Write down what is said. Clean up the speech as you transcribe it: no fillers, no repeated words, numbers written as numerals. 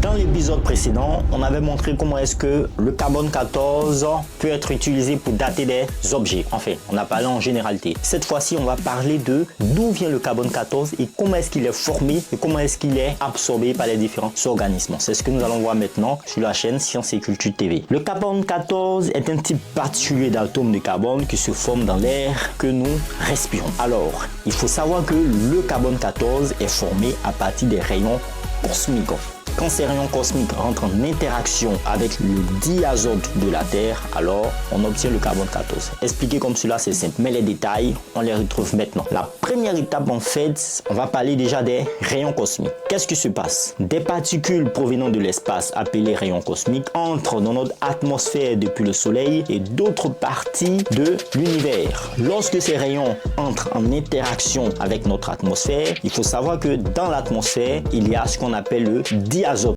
Dans l'épisode précédent, on avait montré comment est-ce que le carbone 14 peut être utilisé pour dater des objets. Enfin, on a parlé en généralité. Cette fois-ci, on va parler de d'où vient le carbone 14 et comment est-ce qu'il est formé et comment est-ce qu'il est absorbé par les différents organismes. C'est ce que nous allons voir maintenant sur la chaîne Sciences et Culture TV. Le carbone 14 est un type particulier d'atome de carbone qui se forme dans l'air que nous respirons. Alors, il faut savoir que le carbone 14 est formé à partir des rayons cosmiques. Quand ces rayons cosmiques rentrent en interaction avec le diazote de la Terre, alors on obtient le carbone 14. Expliqué comme cela, c'est simple, mais les détails, on les retrouve maintenant. La première étape, en fait, on va parler déjà des rayons cosmiques. Qu'est-ce qui se passe? Des particules provenant de l'espace, appelées rayons cosmiques, entrent dans notre atmosphère depuis le Soleil et d'autres parties de l'univers. Lorsque ces rayons entrent en interaction avec notre atmosphère, il faut savoir que dans l'atmosphère, il y a ce qu'on appelle le diazote.